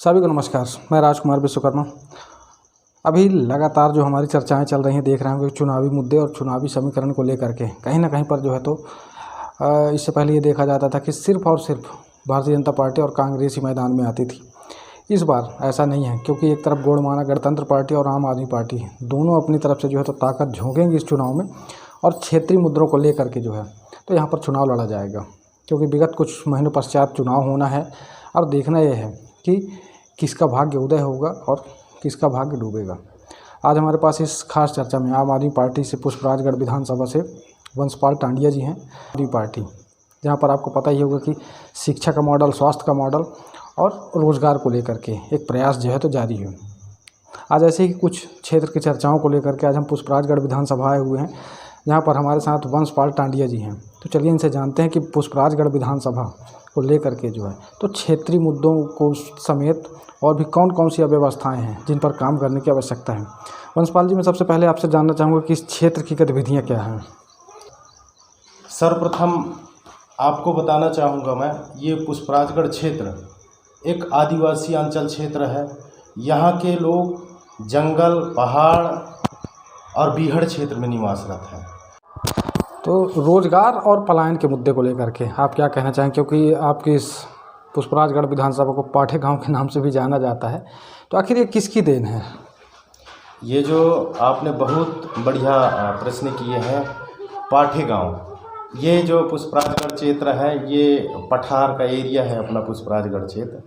सभी को नमस्कार। मैं राजकुमार विश्वकर्मा। अभी लगातार जो हमारी चर्चाएं चल रही हैं, देख रहे हैं कि चुनावी मुद्दे और चुनावी समीकरण को लेकर के कहीं ना कहीं पर जो है तो इससे पहले ये देखा जाता था कि सिर्फ और सिर्फ भारतीय जनता पार्टी और कांग्रेस ही मैदान में आती थी। इस बार ऐसा नहीं है, क्योंकि एक तरफ गोड़माना गणतंत्र पार्टी और आम आदमी पार्टी दोनों अपनी तरफ से जो है तो ताकत झोंकेंगी इस चुनाव में, और क्षेत्रीय मुद्दों को लेकर के जो है तो यहाँ पर चुनाव लड़ा जाएगा। क्योंकि विगत कुछ महीनों पश्चात चुनाव होना है और देखना यह है कि किसका भाग्य उदय होगा और किसका भाग्य डूबेगा। आज हमारे पास इस खास चर्चा में आम आदमी पार्टी से पुष्पराजगढ़ विधानसभा से वंशपाल टांडिया जी हैं। आदमी पार्टी जहां पर आपको पता ही होगा कि शिक्षा का मॉडल, स्वास्थ्य का मॉडल और रोज़गार को लेकर के एक प्रयास जो है तो जारी है। आज ऐसे ही कुछ क्षेत्र की चर्चाओं को लेकर के आज हम पुष्पराजगढ़ विधानसभा आए हुए हैं, जहाँ पर हमारे साथ वंशपाल टांडिया जी हैं। तो चलिए इनसे जानते हैं कि पुष्पराजगढ़ विधानसभा को लेकर के जो है तो क्षेत्रीय मुद्दों को समेत और भी कौन कौन सी अव्यवस्थाएं हैं जिन पर काम करने की आवश्यकता है। वंशपाल जी, मैं सबसे पहले आपसे जानना चाहूँगा कि इस क्षेत्र की गतिविधियाँ क्या हैं। सर्वप्रथम आपको बताना चाहूँगा मैं, ये पुष्पराजगढ़ क्षेत्र एक आदिवासी अंचल क्षेत्र है। यहाँ के लोग जंगल, पहाड़ और बीहड़ क्षेत्र में निवासरत हैं। तो रोज़गार और पलायन के मुद्दे को लेकर के आप क्या कहना चाहें, क्योंकि आपकी इस पुष्पराजगढ़ विधानसभा को पाठे गांव के नाम से भी जाना जाता है, तो आखिर ये किसकी देन है? ये जो आपने बहुत बढ़िया प्रश्न किए हैं, पाठे गांव, ये जो पुष्पराजगढ़ क्षेत्र है ये पठार का एरिया है अपना पुष्पराजगढ़ क्षेत्र।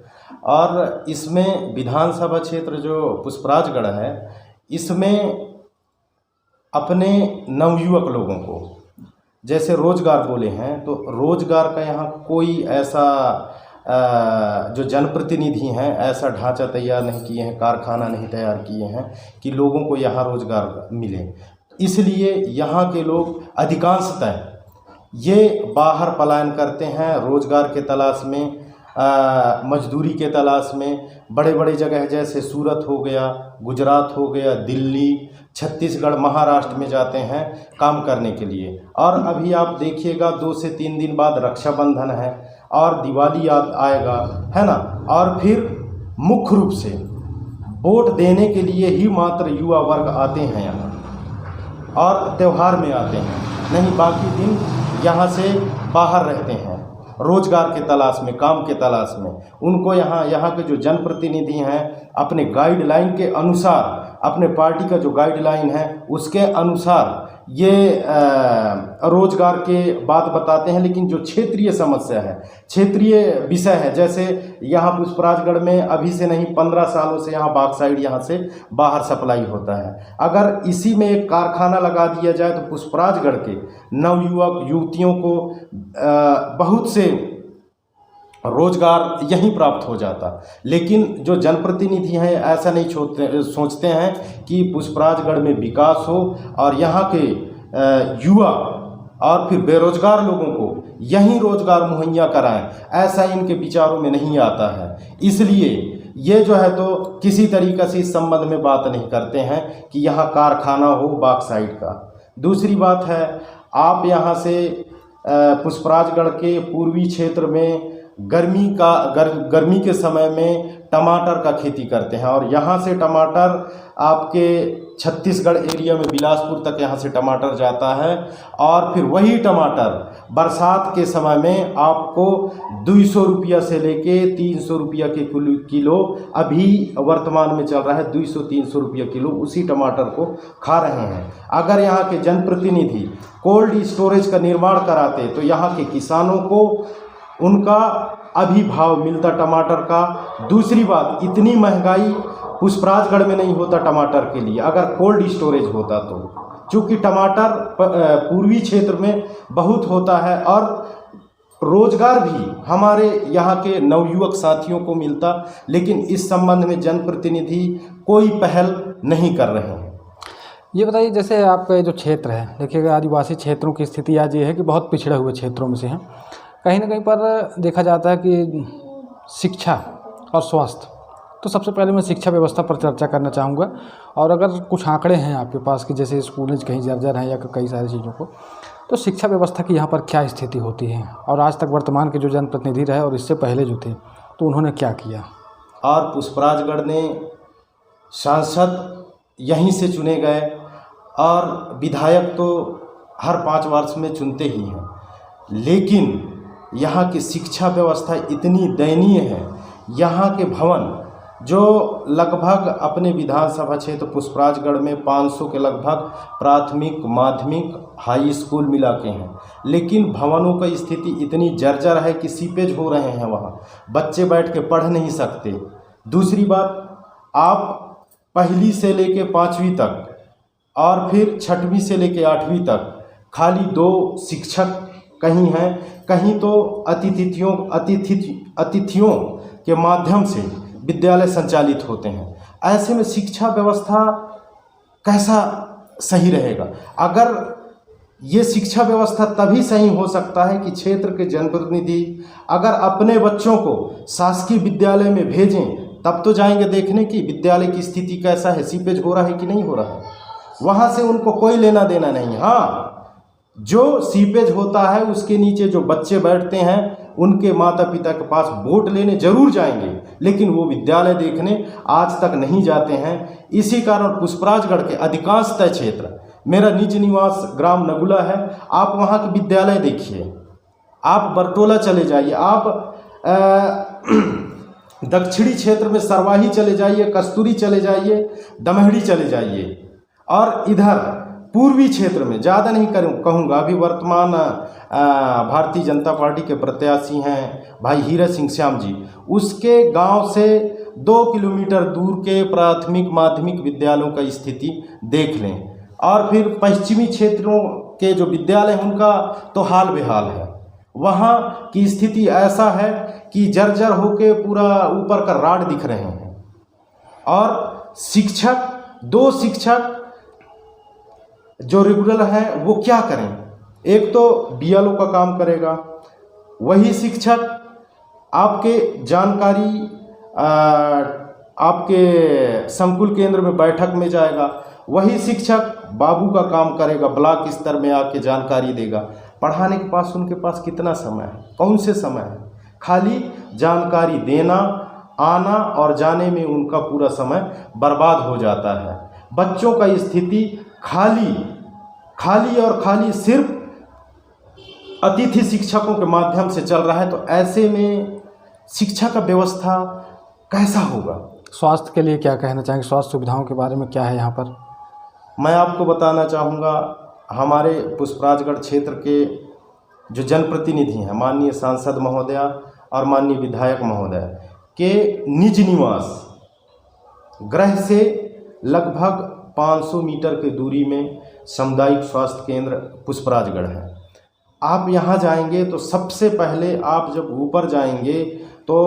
और इसमें विधानसभा क्षेत्र जो पुष्पराजगढ़ है, इसमें अपने नवयुवक लोगों को जैसे रोज़गार बोले हैं, तो रोज़गार का यहाँ कोई ऐसा जो जनप्रतिनिधि हैं ऐसा ढांचा तैयार नहीं किए हैं, कारखाना नहीं तैयार किए हैं कि लोगों को यहाँ रोज़गार मिले। इसलिए यहाँ के लोग अधिकांशतः ये बाहर पलायन करते हैं रोज़गार के तलाश में, मजदूरी के तलाश में। बड़े बड़े जगह जैसे सूरत हो गया, गुजरात हो गया, दिल्ली, छत्तीसगढ़, महाराष्ट्र में जाते हैं काम करने के लिए। और अभी आप देखिएगा 2 से 3 दिन बाद रक्षाबंधन है और दिवाली याद आएगा, है ना। और फिर मुख्य रूप से वोट देने के लिए ही मात्र युवा वर्ग आते हैं यहाँ और त्यौहार में आते हैं, नहीं बाकी दिन यहाँ से बाहर रहते हैं रोज़गार के तलाश में, काम के तलाश में। उनको यहाँ के जो जनप्रतिनिधि हैं अपने गाइडलाइन के अनुसार, अपने पार्टी का जो गाइडलाइन है उसके अनुसार ये रोज़गार के बात बताते हैं। लेकिन जो क्षेत्रीय समस्या है, क्षेत्रीय विषय है, जैसे यहाँ पुष्पराजगढ़ में अभी से नहीं 15 सालों से यहाँ बाक्साइड यहाँ से बाहर सप्लाई होता है। अगर इसी में एक कारखाना लगा दिया जाए तो पुष्पराजगढ़ के नवयुवक युवतियों को बहुत से रोज़गार यहीं प्राप्त हो जाता। लेकिन जो जनप्रतिनिधि हैं ऐसा नहीं सोचते हैं कि पुष्पराजगढ़ में विकास हो और यहाँ के युवा और फिर बेरोजगार लोगों को यहीं रोज़गार मुहैया कराएं, ऐसा इनके विचारों में नहीं आता है। इसलिए ये जो है तो किसी तरीक़े से इस संबंध में बात नहीं करते हैं कि यहाँ कारखाना हो बाक्साइड का। दूसरी बात है, आप यहाँ से पुष्पराजगढ़ के पूर्वी क्षेत्र में गर्मी के समय में टमाटर का खेती करते हैं और यहाँ से टमाटर आपके छत्तीसगढ़ एरिया में बिलासपुर तक यहाँ से टमाटर जाता है। और फिर वही टमाटर बरसात के समय में आपको 200 रुपया से लेके 300 रुपया के किलो अभी वर्तमान में चल रहा है, 200-300 रुपया किलो उसी टमाटर को खा रहे हैं। अगर यहाँ के जनप्रतिनिधि कोल्ड स्टोरेज का निर्माण कराते तो यहाँ के किसानों को उनका अभी भाव मिलता टमाटर का। दूसरी बात, इतनी महंगाई पुष्पराजगढ़ में नहीं होता टमाटर के लिए अगर कोल्ड स्टोरेज होता तो, क्योंकि टमाटर पूर्वी क्षेत्र में बहुत होता है और रोज़गार भी हमारे यहाँ के नवयुवक साथियों को मिलता। लेकिन इस संबंध में जनप्रतिनिधि कोई पहल नहीं कर रहे हैं। ये बताइए, जैसे आपका जो क्षेत्र है, देखिएगा आदिवासी क्षेत्रों की स्थिति आज ये है कि बहुत पिछड़े हुए क्षेत्रों में से हैं। कहीं ना कहीं पर देखा जाता है कि शिक्षा और स्वास्थ्य, तो सबसे पहले मैं शिक्षा व्यवस्था पर चर्चा करना चाहूँगा। और अगर कुछ आंकड़े हैं आपके पास कि जैसे स्कूल कहीं जर्जर हैं या कई सारी चीज़ों को, तो शिक्षा व्यवस्था की यहाँ पर क्या स्थिति होती है और आज तक वर्तमान के जो जनप्रतिनिधि रहे और इससे पहले जो थे तो उन्होंने क्या किया? और पुष्पराजगढ़ ने सांसद यहीं से चुने गए और विधायक तो हर 5 वर्ष में चुनते ही हैं, लेकिन यहाँ की शिक्षा व्यवस्था इतनी दयनीय है। यहाँ के भवन जो लगभग अपने विधानसभा क्षेत्र पुष्पराजगढ़ में 500 के लगभग प्राथमिक माध्यमिक हाई स्कूल मिला के हैं, लेकिन भवनों की स्थिति इतनी जर्जर है कि सीपेज हो रहे हैं, वहाँ बच्चे बैठ के पढ़ नहीं सकते। दूसरी बात, आप पहली से लेके 5वीं तक और फिर 6वीं से लेके 8वीं तक खाली 2 शिक्षक कहीं हैं, कहीं तो अतिथियों के माध्यम से विद्यालय संचालित होते हैं। ऐसे में शिक्षा व्यवस्था कैसा सही रहेगा? अगर ये शिक्षा व्यवस्था तभी सही हो सकता है कि क्षेत्र के जनप्रतिनिधि अगर अपने बच्चों को शासकीय विद्यालय में भेजें, तब तो जाएंगे देखने की विद्यालय की स्थिति कैसा है, सीपेज हो रहा है कि नहीं हो रहा है। वहाँ से उनको कोई लेना देना नहीं। हाँ, जो सीपेज होता है उसके नीचे जो बच्चे बैठते हैं उनके माता पिता के पास वोट लेने जरूर जाएंगे, लेकिन वो विद्यालय देखने आज तक नहीं जाते हैं। इसी कारण पुष्पराजगढ़ के अधिकांशतः क्षेत्र, मेरा निज निवास ग्राम नगुला है, आप वहाँ के विद्यालय देखिए, आप बरटोला चले जाइए, आप दक्षिणी क्षेत्र में सरवाही चले जाइए, कस्तूरी चले जाइए, दमहड़ी चले जाइए, और इधर पूर्वी क्षेत्र में ज़्यादा नहीं कहूँगा, अभी वर्तमान भारतीय जनता पार्टी के प्रत्याशी हैं भाई हीरा सिंह श्याम जी, उसके गांव से 2 किलोमीटर दूर के प्राथमिक माध्यमिक विद्यालयों का स्थिति देख लें। और फिर पश्चिमी क्षेत्रों के जो विद्यालय हैं उनका तो हाल बेहाल है। वहाँ की स्थिति ऐसा है कि जर्जर होके पूरा ऊपर का राड दिख रहे हैं। और शिक्षक, 2 शिक्षक जो रेगुलर है वो क्या करें? एक तो बीएलओ का काम करेगा, वही शिक्षक आपके जानकारी आपके संकुल केंद्र में बैठक में जाएगा, वही शिक्षक बाबू का काम करेगा, ब्लॉक स्तर में आके जानकारी देगा। पढ़ाने के पास उनके पास कितना समय है? कौन से समय है? खाली जानकारी देना, आना और जाने में उनका पूरा समय बर्बाद हो जाता है। बच्चों का स्थिति खाली और खाली सिर्फ अतिथि शिक्षकों के माध्यम से चल रहा है। तो ऐसे में शिक्षा का व्यवस्था कैसा होगा? स्वास्थ्य के लिए क्या कहना चाहेंगे? स्वास्थ्य सुविधाओं के बारे में क्या है यहाँ पर? मैं आपको बताना चाहूँगा, हमारे पुष्पराजगढ़ क्षेत्र के जो जनप्रतिनिधि हैं, माननीय सांसद महोदय और माननीय विधायक महोदय के निज निवास गृह से लगभग 500 मीटर की दूरी में सामुदायिक स्वास्थ्य केंद्र पुष्पराजगढ़ है। आप यहाँ जाएंगे तो सबसे पहले आप जब ऊपर जाएंगे तो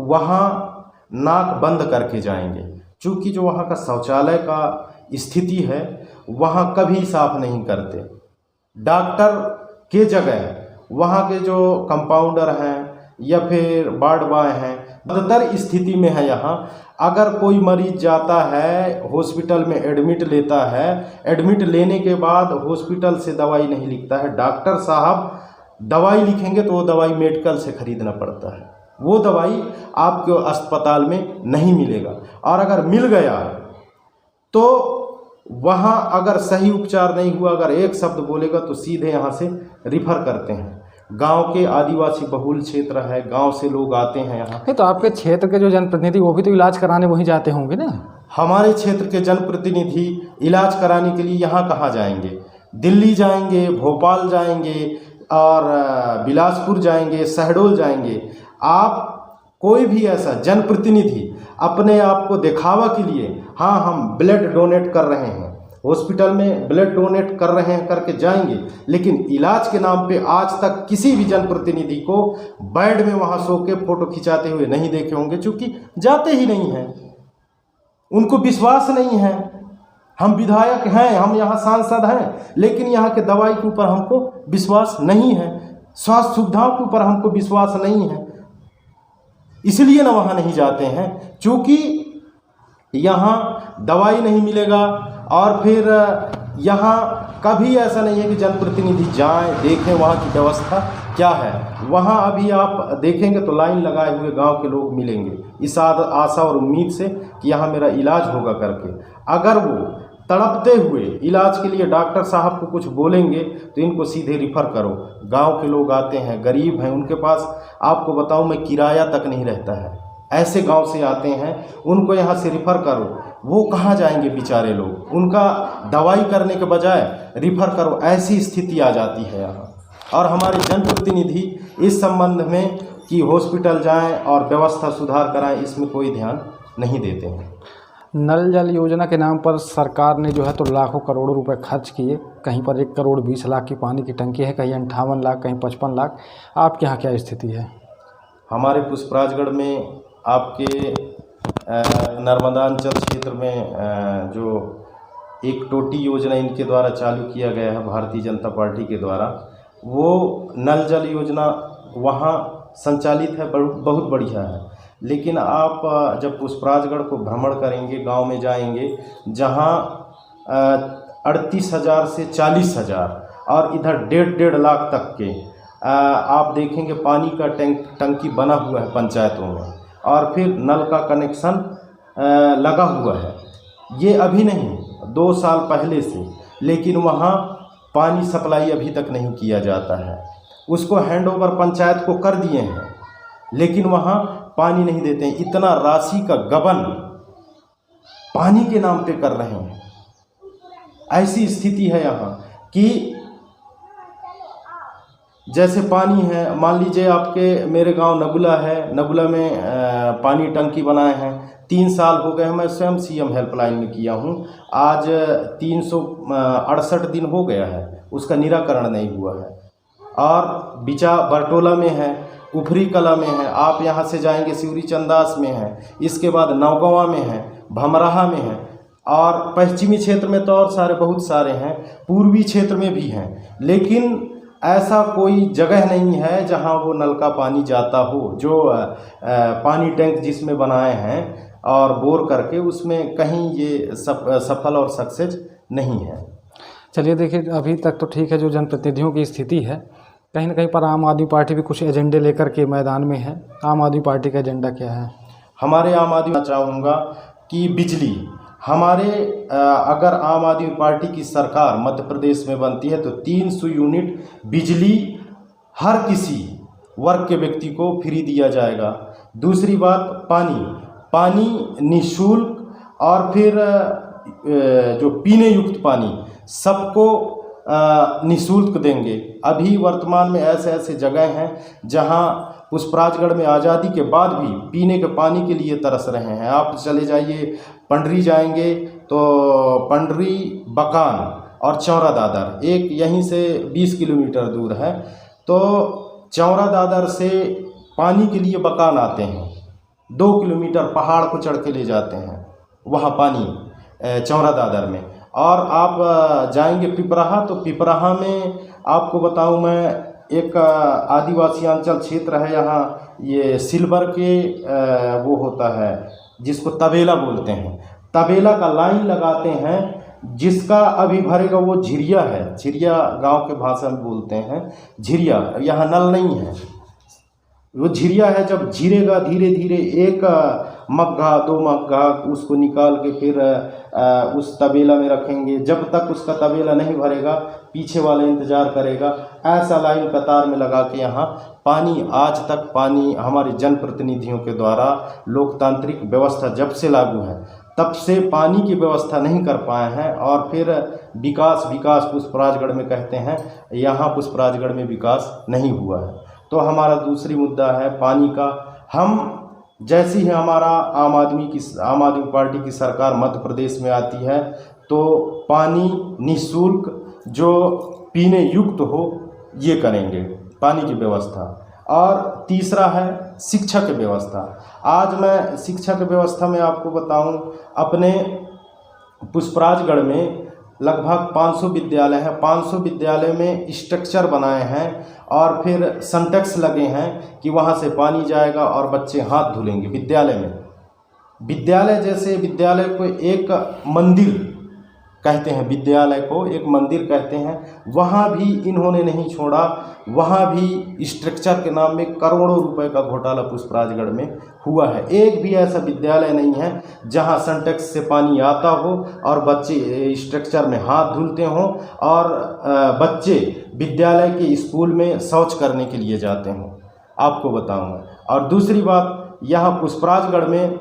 वहाँ नाक बंद करके जाएंगे, क्योंकि जो वहाँ का शौचालय का स्थिति है वहाँ कभी साफ नहीं करते। डॉक्टर के जगह वहाँ के जो कंपाउंडर हैं या फिर वार्ड बॉय हैं, बदतर स्थिति में है। यहाँ अगर कोई मरीज जाता है हॉस्पिटल में एडमिट लेता है, एडमिट लेने के बाद हॉस्पिटल से दवाई नहीं लिखता है, डॉक्टर साहब दवाई लिखेंगे तो वो दवाई मेडिकल से खरीदना पड़ता है, वो दवाई आपके अस्पताल में नहीं मिलेगा। और अगर मिल गया तो वहाँ अगर सही उपचार नहीं हुआ, अगर एक शब्द बोलेगा तो सीधे यहाँ से रिफ़र करते हैं। गांव के आदिवासी बहुल क्षेत्र है, गांव से लोग आते हैं यहाँ। तो आपके क्षेत्र के जो जनप्रतिनिधि वो भी तो इलाज कराने वहीं जाते होंगे ना? हमारे क्षेत्र के जनप्रतिनिधि इलाज कराने के लिए यहाँ कहाँ जाएंगे? दिल्ली जाएंगे, भोपाल जाएंगे और बिलासपुर जाएंगे, शहडोल जाएंगे। आप कोई भी ऐसा जनप्रतिनिधि अपने आप को दिखावा के लिए, हाँ हम ब्लड डोनेट कर रहे हैं, हॉस्पिटल में ब्लड डोनेट कर रहे हैं करके जाएंगे, लेकिन इलाज के नाम पे आज तक किसी भी जनप्रतिनिधि को बेड में वहाँ सो के फोटो खिंचाते हुए नहीं देखे होंगे, क्योंकि जाते ही नहीं हैं, उनको विश्वास नहीं है। हम विधायक हैं, हम यहाँ सांसद हैं, लेकिन यहाँ के दवाई के ऊपर हमको विश्वास नहीं है, स्वास्थ्य सुविधाओं के ऊपर हमको विश्वास नहीं है, इसलिए ना वहाँ नहीं जाते हैं, क्योंकि यहाँ दवाई नहीं मिलेगा। और फिर यहाँ कभी ऐसा नहीं है कि जनप्रतिनिधि जाएं देखें वहाँ की व्यवस्था क्या है। वहाँ अभी आप देखेंगे तो लाइन लगाए हुए गांव के लोग मिलेंगे, इस आशा और उम्मीद से कि यहाँ मेरा इलाज होगा करके। अगर वो तड़पते हुए इलाज के लिए डॉक्टर साहब को कुछ बोलेंगे तो इनको सीधे रिफ़र करो। गांव के लोग आते हैं, गरीब हैं, उनके पास आपको बताऊं मैं किराया तक नहीं रहता है, ऐसे गांव से आते हैं, उनको यहाँ से रिफ़र करो। वो कहाँ जाएंगे बेचारे लोग, उनका दवाई करने के बजाय रिफ़र करो, ऐसी स्थिति आ जाती है यहाँ। और हमारे जनप्रतिनिधि इस संबंध में कि हॉस्पिटल जाएं और व्यवस्था सुधार कराएं, इसमें कोई ध्यान नहीं देते हैं। नल जल योजना के नाम पर सरकार ने जो है तो लाखों करोड़ों रुपए खर्च किए। कहीं पर 1 करोड़ 20 लाख की पानी की टंकी है, कहीं 58 लाख, कहीं 55 लाख। आपके यहाँ क्या स्थिति है? हमारे पुष्पराजगढ़ में आपके नर्मदांचल क्षेत्र में जो एक टोटी योजना इनके द्वारा चालू किया गया है भारतीय जनता पार्टी के द्वारा, वो नल जल योजना वहाँ संचालित है, बहुत बढ़िया है। लेकिन आप जब पुष्पराजगढ़ को भ्रमण करेंगे, गांव में जाएंगे जहां 38,000 से 40,000 और इधर 1.5 लाख तक के आप देखेंगे पानी का टंकी बना हुआ है पंचायतों में, और फिर नल का कनेक्शन लगा हुआ है। ये अभी नहीं, 2 साल पहले से, लेकिन वहाँ पानी सप्लाई अभी तक नहीं किया जाता है। उसको हैंडओवर पंचायत को कर दिए हैं, लेकिन वहाँ पानी नहीं देते हैं। इतना राशि का गबन पानी के नाम पे कर रहे हैं। ऐसी स्थिति है यहाँ कि जैसे पानी है, मान लीजिए आपके मेरे गांव नगुला है, नगुला में पानी टंकी बनाए हैं, 3 साल हो गए हैं। मैं स्वयं सीएम हेल्पलाइन में किया हूँ, आज 368 दिन हो गया है, उसका निराकरण नहीं हुआ है। और बिचा बरटोला में है, उफरी कला में है, आप यहाँ से जाएंगे सिवरी चंदास में है, इसके बाद नौगवा में है, भमराहा में है, और पश्चिमी क्षेत्र में तो और सारे बहुत सारे हैं, पूर्वी क्षेत्र में भी हैं। लेकिन ऐसा कोई जगह नहीं है जहाँ वो नल का पानी जाता हो। जो पानी टैंक जिसमें बनाए हैं और बोर करके, उसमें कहीं ये सफल और सक्सेस नहीं है। चलिए देखिए, अभी तक तो ठीक है जो जनप्रतिनिधियों की स्थिति है। कहीं ना कहीं पर आम आदमी पार्टी भी कुछ एजेंडे लेकर के मैदान में है। आम आदमी पार्टी का एजेंडा क्या है? हमारे आम आदमी चाहूँगा कि बिजली हमारे अगर आम आदमी पार्टी की सरकार मध्य प्रदेश में बनती है तो 300 यूनिट बिजली हर किसी वर्ग के व्यक्ति को फ्री दिया जाएगा। दूसरी बात, पानी निःशुल्क, और फिर जो पीने युक्त पानी सबको निःशुल्क देंगे। अभी वर्तमान में ऐसे जगह हैं जहां पुष्पराजगढ़ में आज़ादी के बाद भी पीने के पानी के लिए तरस रहे हैं। आप चले जाइए, पंडरी जाएंगे तो पंडरी, बकान और चौरा दादर, एक यहीं से 20 किलोमीटर दूर है, तो चौरा दादर से पानी के लिए बकान आते हैं, 2 किलोमीटर पहाड़ को चढ़ के ले जाते हैं वहाँ पानी चौरा दादर में। और आप जाएंगे पिपराहा, तो पिपराहा में आपको बताऊं मैं, एक आदिवासी अंचल क्षेत्र है यहाँ, ये सिल्वर के वो होता है जिसको तबेला बोलते हैं, तबेला का लाइन लगाते हैं, जिसका अभी भरेगा वो झिरिया है, झिरिया गांव के भाषा में बोलते हैं झिरिया। यहाँ नल नहीं है, वो झिरिया है। जब झिरेगा धीरे धीरे 1 मग्घा 2 मग्घा उसको निकाल के फिर उस तबेला में रखेंगे। जब तक उसका तबेला नहीं भरेगा पीछे वाला इंतज़ार करेगा। ऐसा लाइन कतार में लगा के यहाँ पानी, आज तक पानी हमारे जनप्रतिनिधियों के द्वारा लोकतांत्रिक व्यवस्था जब से लागू है तब से पानी की व्यवस्था नहीं कर पाए हैं। और फिर विकास पुष्पराजगढ़ में कहते हैं, यहाँ पुष्पराजगढ़ में विकास नहीं हुआ है। तो हमारा दूसरी मुद्दा है पानी का। हम जैसी ही हमारा आम आदमी पार्टी की सरकार मध्य प्रदेश में आती है तो पानी निःशुल्क जो पीने युक्त हो ये करेंगे, पानी की व्यवस्था। और तीसरा है शिक्षा की व्यवस्था। आज मैं शिक्षा की व्यवस्था में आपको बताऊं, अपने पुष्पराजगढ़ में लगभग 500 विद्यालय हैं। 500 विद्यालय में स्ट्रक्चर बनाए हैं और फिर सिंटेक्स लगे हैं कि वहाँ से पानी जाएगा और बच्चे हाथ धुलेंगे विद्यालय में। विद्यालय जैसे विद्यालय को एक मंदिर कहते हैं, विद्यालय को एक मंदिर कहते हैं, वहाँ भी इन्होंने नहीं छोड़ा। वहाँ भी स्ट्रक्चर के नाम में करोड़ों रुपए का घोटाला पुष्पराजगढ़ में हुआ है। एक भी ऐसा विद्यालय नहीं है जहाँ सिंटेक्स से पानी आता हो और बच्चे स्ट्रक्चर में हाथ धुलते हों और बच्चे विद्यालय के स्कूल में शौच करने के लिए जाते हों, आपको बताऊंगा। और दूसरी बात, यहाँ पुष्पराजगढ़ में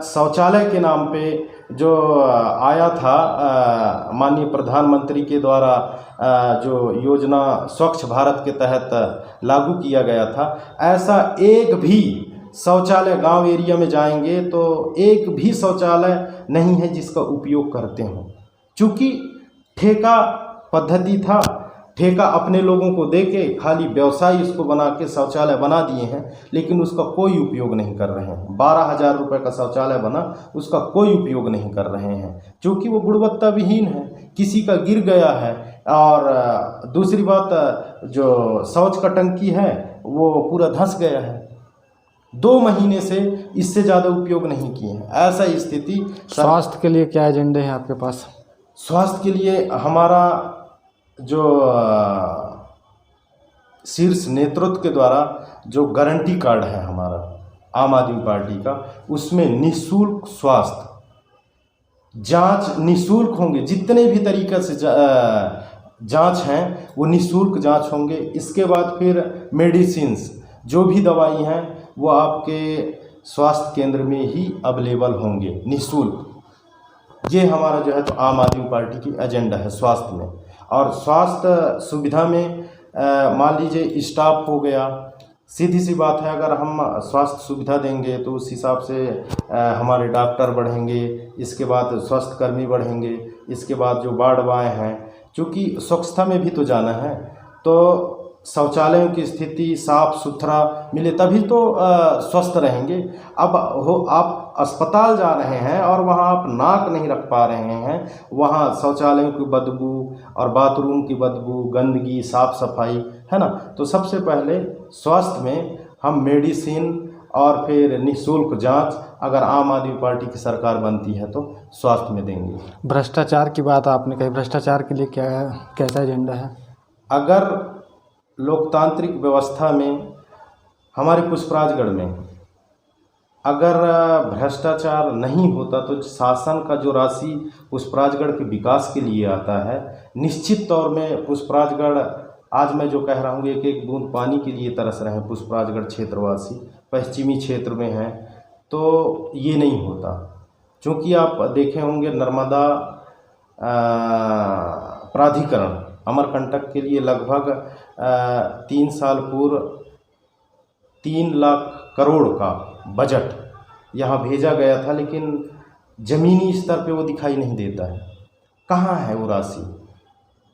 शौचालय के नाम पे जो आया था माननीय प्रधानमंत्री के द्वारा जो योजना स्वच्छ भारत के तहत लागू किया गया था, ऐसा एक भी शौचालय गांव एरिया में जाएंगे तो एक भी शौचालय नहीं है जिसका उपयोग करते हों। चूँकि ठेका पद्धति था, ठेका अपने लोगों को देके खाली व्यवसाय इसको बना के शौचालय बना दिए हैं, लेकिन उसका कोई उपयोग नहीं कर रहे हैं। 12,000 रुपये का शौचालय बना, उसका कोई उपयोग नहीं कर रहे हैं, क्योंकि वो गुणवत्ता विहीन है, किसी का गिर गया है। और दूसरी बात, जो शौच का टंकी है वो पूरा धंस गया है, 2 महीने से इससे ज़्यादा उपयोग नहीं किए हैं। ऐसा स्थिति। स्वास्थ्य के लिए क्या एजेंडे हैं आपके पास? स्वास्थ्य के लिए हमारा जो शीर्ष नेतृत्व के द्वारा जो गारंटी कार्ड है हमारा आम आदमी पार्टी का, उसमें निःशुल्क स्वास्थ्य जांच निःशुल्क होंगे। जितने भी तरीक़े से जांच हैं वो निःशुल्क जांच होंगे। इसके बाद फिर मेडिसिन्स, जो भी दवाई हैं वो आपके स्वास्थ्य केंद्र में ही अवेलेबल होंगे निःशुल्क। ये हमारा जो है तो आम आदमी पार्टी की एजेंडा है स्वास्थ्य में। और स्वास्थ्य सुविधा में मान लीजिए स्टाफ हो गया, सीधी सी बात है, अगर हम स्वास्थ्य सुविधा देंगे तो उस हिसाब से हमारे डॉक्टर बढ़ेंगे, इसके बाद स्वास्थ्य कर्मी बढ़ेंगे, इसके बाद जो वार्ड बॉय हैं, क्योंकि स्वच्छता में भी तो जाना है, तो शौचालयों की स्थिति साफ सुथरा मिले तभी तो स्वस्थ रहेंगे। अब आप अस्पताल जा रहे हैं और वहाँ आप नाक नहीं रख पा रहे हैं, वहाँ शौचालयों की बदबू और बाथरूम की बदबू, गंदगी, साफ सफाई है ना। तो सबसे पहले स्वास्थ्य में हम मेडिसिन और फिर निःशुल्क जांच अगर आम आदमी पार्टी की सरकार बनती है तो स्वास्थ्य में देंगे। भ्रष्टाचार की बात आपने कही, भ्रष्टाचार के लिए कैसा एजेंडा है? अगर लोकतांत्रिक व्यवस्था में हमारे पुष्पराजगढ़ में अगर भ्रष्टाचार नहीं होता तो शासन का जो राशि पुष्पराजगढ़ के विकास के लिए आता है, निश्चित तौर में पुष्पराजगढ़, आज मैं जो कह रहा हूँ, एक एक बूंद पानी के लिए तरस रहे हैं पुष्पराजगढ़ क्षेत्रवासी, पश्चिमी क्षेत्र में हैं, तो ये नहीं होता। क्योंकि आप देखे होंगे नर्मदा प्राधिकरण अमरकंटक के लिए लगभग 3 साल पूर्व 3 लाख करोड़ का बजट यहाँ भेजा गया था, लेकिन ज़मीनी स्तर पे वो दिखाई नहीं देता है। कहाँ है वो राशि,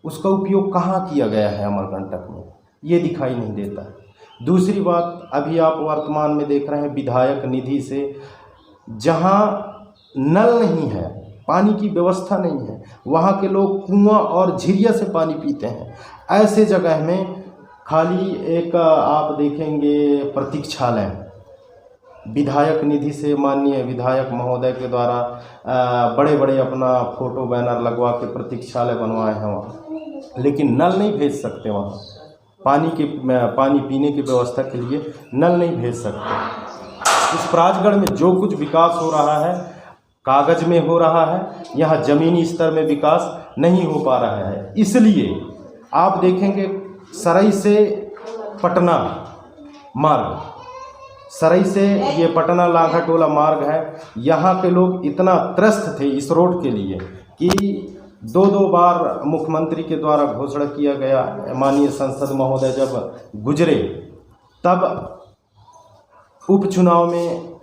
उसका उपयोग कहाँ किया गया है अमरकंटक में, ये दिखाई नहीं देता है। दूसरी बात, अभी आप वर्तमान में देख रहे हैं विधायक निधि से, जहाँ नल नहीं है, पानी की व्यवस्था नहीं है, वहाँ के लोग कुआं और झिरिया से पानी पीते हैं। ऐसे जगह में खाली एक आप देखेंगे प्रतीक्षालय, विधायक निधि से माननीय विधायक महोदय के द्वारा बड़े बड़े अपना फोटो बैनर लगवा के प्रतीक्षालय बनवाए हैं वहाँ, लेकिन नल नहीं भेज सकते वहाँ, पानी पीने की व्यवस्था के लिए नल नहीं भेज सकते। इस पुष्पराजगढ़ में जो कुछ विकास हो रहा है कागज में हो रहा है, यहाँ ज़मीनी स्तर में विकास नहीं हो पा रहा है। इसलिए आप देखेंगे सरई से पटना मार्ग, सरई से ये पटना लांघा टोला मार्ग है, यहाँ के लोग इतना त्रस्त थे इस रोड के लिए कि 2-2 बार मुख्यमंत्री के द्वारा घोषणा किया गया। माननीय संसद महोदय जब गुजरे तब उपचुनाव में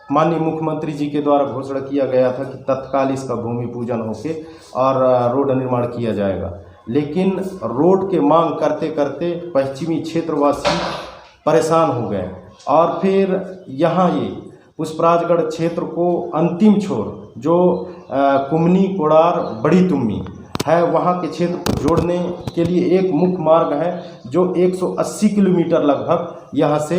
माननीय मुख्यमंत्री जी के द्वारा घोषणा किया गया था कि तत्काल इसका भूमि पूजन होके और रोड निर्माण किया जाएगा, लेकिन रोड के मांग करते करते पश्चिमी क्षेत्रवासी परेशान हो गए और फिर यहाँ ये पुष्पराजगढ़ क्षेत्र को अंतिम छोर जो कुमनी, कोड़ार, बड़ी तुम्मी है, वहाँ के क्षेत्र को जोड़ने के लिए एक मुख्य मार्ग है जो 180 किलोमीटर लगभग यहाँ से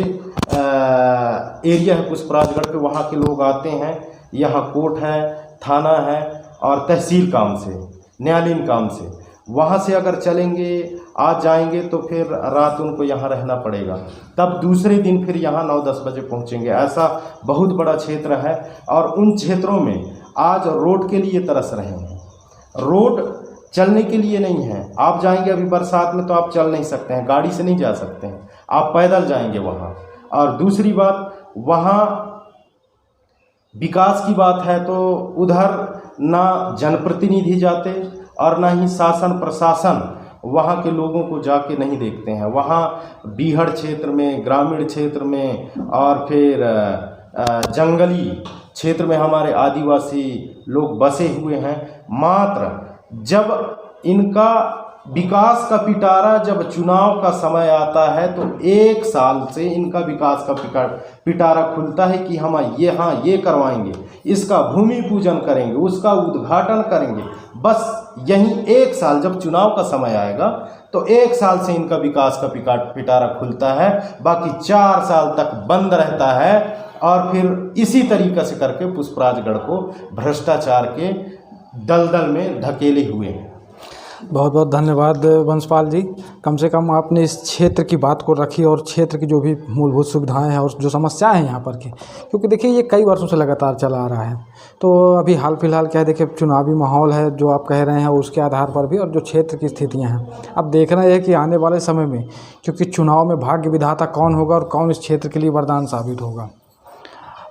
एरिया है पुष्पराजगढ़ के। वहाँ के लोग आते हैं, यहाँ कोर्ट है, थाना है और तहसील काम से, न्यायालयीन काम से, वहाँ से अगर चलेंगे आज जाएंगे तो फिर रात उनको यहाँ रहना पड़ेगा, तब दूसरे दिन फिर यहाँ 9-10 बजे पहुँचेंगे। ऐसा बहुत बड़ा क्षेत्र है और उन क्षेत्रों में आज रोड के लिए तरस रहे हैं। रोड चलने के लिए नहीं है। आप जाएंगे अभी बरसात में तो आप चल नहीं सकते हैं, गाड़ी से नहीं जा सकते हैं, आप पैदल जाएंगे वहाँ। और दूसरी बात, वहाँ विकास की बात है तो उधर ना जनप्रतिनिधि जाते और ना ही शासन प्रशासन वहाँ के लोगों को जाके नहीं देखते हैं। वहाँ बीहड़ क्षेत्र में, ग्रामीण क्षेत्र में और फिर जंगली क्षेत्र में हमारे आदिवासी लोग बसे हुए हैं। मात्र जब इनका विकास का पिटारा, जब चुनाव का समय आता है तो 1 साल से इनका विकास का पिटारा खुलता है कि हम ये करवाएंगे, इसका भूमि पूजन करेंगे, उसका उद्घाटन करेंगे। बस यही 1 साल, जब चुनाव का समय आएगा तो 1 साल से इनका विकास का पिटारा खुलता है, बाकी 4 साल तक बंद रहता है। और फिर इसी तरीक़े से करके पुष्पराजगढ़ को भ्रष्टाचार के दलदल में धकेले हुए हैं। बहुत बहुत धन्यवाद वंशपाल जी। कम से कम आपने इस क्षेत्र की बात को रखी और क्षेत्र की जो भी मूलभूत सुविधाएं हैं और जो समस्याएं हैं यहाँ पर की, क्योंकि देखिए ये कई वर्षों से लगातार चला आ रहा है। तो अभी हाल फिलहाल क्या है, देखिए चुनावी माहौल है जो आप कह रहे हैं, उसके आधार पर भी और जो क्षेत्र की स्थितियाँ हैं, अब देखना है कि आने वाले समय में, क्योंकि चुनाव में भाग्य विधाता कौन होगा और कौन इस क्षेत्र के लिए वरदान साबित होगा।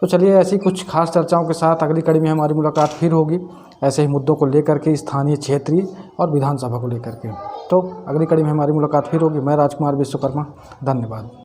तो चलिए, ऐसी कुछ खास चर्चाओं के साथ अगली कड़ी में हमारी मुलाकात फिर होगी, ऐसे ही मुद्दों को लेकर के, स्थानीय, क्षेत्रीय और विधानसभा को लेकर के। तो अगली कड़ी में हमारी मुलाकात फिर होगी। मैं राजकुमार विश्वकर्मा, धन्यवाद।